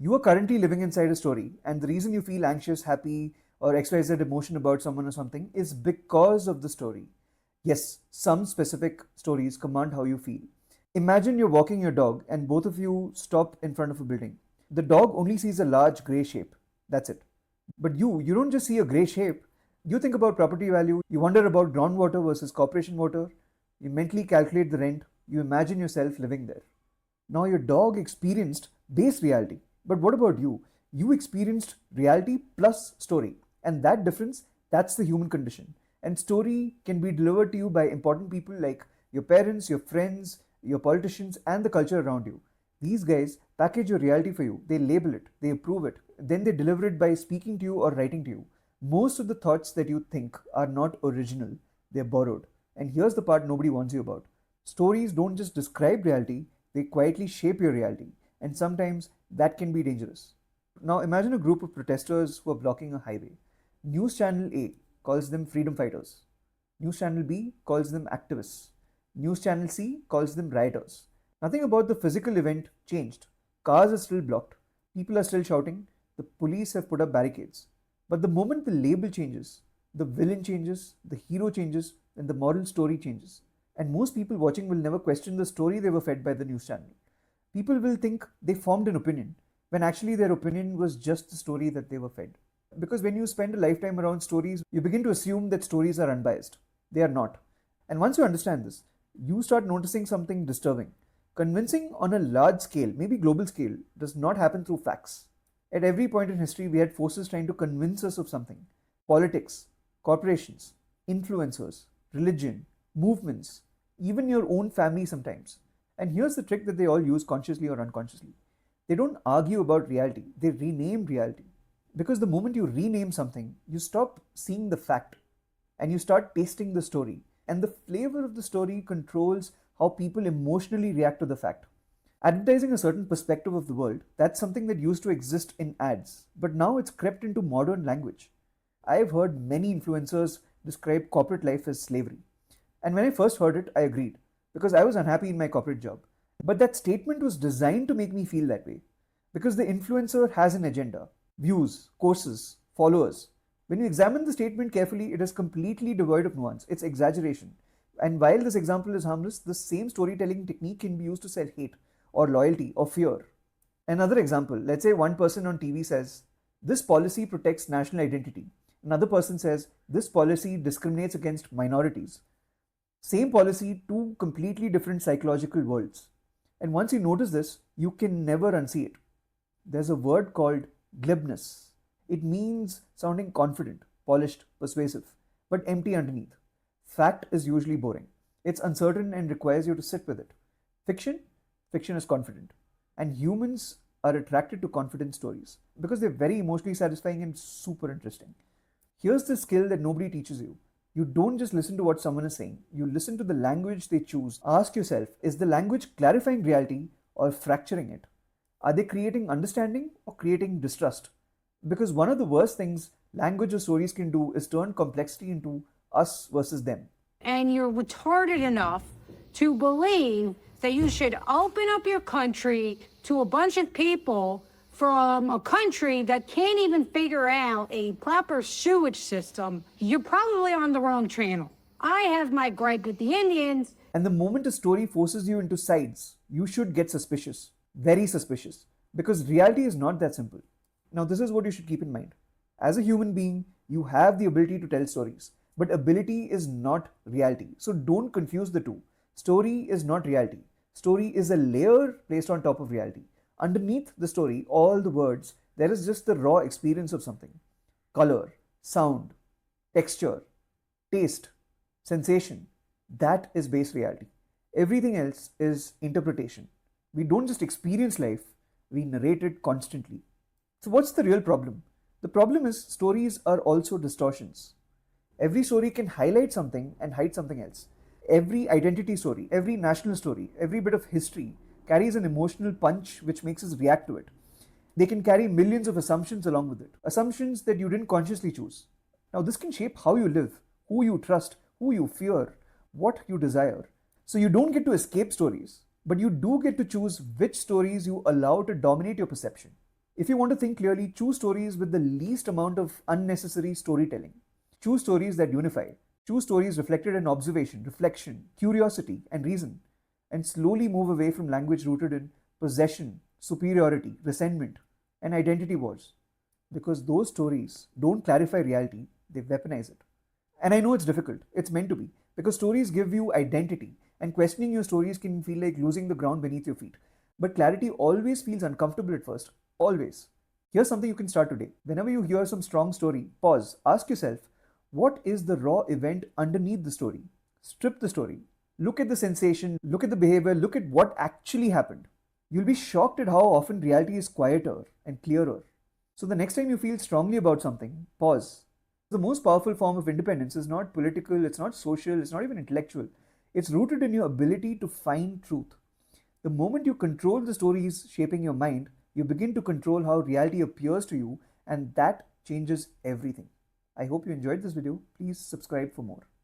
You are currently living inside a story, and the reason you feel anxious, happy, or XYZ emotion about someone or something is because of the story. Yes, some specific stories command how you feel. Imagine you're walking your dog and both of you stop in front of a building. The dog only sees a large grey shape. That's it. But you don't just see a grey shape. You think about property value, you wonder about groundwater versus corporation water, you mentally calculate the rent, you imagine yourself living there. Now, your dog experienced base reality. But what about you? You experienced reality plus story. And that difference, that's the human condition. And story can be delivered to you by important people like your parents, your friends, your politicians, and the culture around you. These guys package your reality for you. They label it, they approve it, then they deliver it by speaking to you or writing to you. Most of the thoughts that you think are not original, they're borrowed. And here's the part nobody warns you about. Stories don't just describe reality, they quietly shape your reality, and sometimes that can be dangerous. Now imagine a group of protesters who are blocking a highway. News channel A calls them freedom fighters. News channel B calls them activists. News channel C calls them rioters. Nothing about the physical event changed. Cars are still blocked. People are still shouting. The police have put up barricades. But the moment the label changes, the villain changes, the hero changes, and the moral story changes. And most people watching will never question the story they were fed by the news channel. People will think they formed an opinion, when actually their opinion was just the story that they were fed. Because when you spend a lifetime around stories, you begin to assume that stories are unbiased. They are not. And once you understand this, you start noticing something disturbing. Convincing on a large scale, maybe global scale, does not happen through facts. At every point in history, we had forces trying to convince us of something. Politics, corporations, influencers, religion, movements, even your own family sometimes. And here's the trick that they all use consciously or unconsciously. They don't argue about reality, they rename reality. Because the moment you rename something, you stop seeing the fact and you start tasting the story. And the flavor of the story controls how people emotionally react to the fact. Advertising a certain perspective of the world, that's something that used to exist in ads, but now it's crept into modern language. I've heard many influencers describe corporate life as slavery. And when I first heard it, I agreed, because I was unhappy in my corporate job. But that statement was designed to make me feel that way, because the influencer has an agenda, views, courses, followers. When you examine the statement carefully, it is completely devoid of nuance, it's exaggeration. And while this example is harmless, the same storytelling technique can be used to sell hate, or loyalty, or fear. Another example, let's say one person on TV says, "This policy protects national identity." Another person says, "This policy discriminates against minorities." Same policy, two completely different psychological worlds. And once you notice this, you can never unsee it. There's a word called glibness. It means sounding confident, polished, persuasive, but empty underneath. Fact is usually boring. It's uncertain and requires you to sit with it. Fiction? Fiction is confident. And humans are attracted to confident stories because they're very emotionally satisfying and super interesting. Here's the skill that nobody teaches you. You don't just listen to what someone is saying, you listen to the language they choose. Ask yourself, is the language clarifying reality or fracturing it? Are they creating understanding or creating distrust? Because one of the worst things language or stories can do is turn complexity into us versus them. And you're retarded enough to believe that you should open up your country to a bunch of people from a country that can't even figure out a proper sewage system, you're probably on the wrong channel. I have my gripe with the Indians. And the moment a story forces you into sides, you should get suspicious, very suspicious, because reality is not that simple. Now, this is what you should keep in mind. As a human being, you have the ability to tell stories, but ability is not reality. So don't confuse the two. Story is not reality. Story is a layer placed on top of reality. Underneath the story, all the words, there is just the raw experience of something. Color, sound, texture, taste, sensation. That is base reality. Everything else is interpretation. We don't just experience life, we narrate it constantly. So, what's the real problem? The problem is stories are also distortions. Every story can highlight something and hide something else. Every identity story, every national story, every bit of history carries an emotional punch which makes us react to it. They can carry millions of assumptions along with it, assumptions that you didn't consciously choose. Now, this can shape how you live, who you trust, who you fear, what you desire. So, you don't get to escape stories, but you do get to choose which stories you allow to dominate your perception. If you want to think clearly, choose stories with the least amount of unnecessary storytelling. Choose stories that unify. Choose stories reflected in observation, reflection, curiosity, and reason, and slowly move away from language rooted in possession, superiority, resentment, and identity wars. Because those stories don't clarify reality, they weaponize it. And I know it's difficult, it's meant to be, because stories give you identity, and questioning your stories can feel like losing the ground beneath your feet. But clarity always feels uncomfortable at first, always. Here's something you can start today. Whenever you hear some strong story, pause, ask yourself, what is the raw event underneath the story? Strip the story. Look at the sensation, look at the behavior, look at what actually happened. You'll be shocked at how often reality is quieter and clearer. So the next time you feel strongly about something, pause. The most powerful form of independence is not political, it's not social, it's not even intellectual. It's rooted in your ability to find truth. The moment you control the stories shaping your mind, you begin to control how reality appears to you, and that changes everything. I hope you enjoyed this video. Please subscribe for more.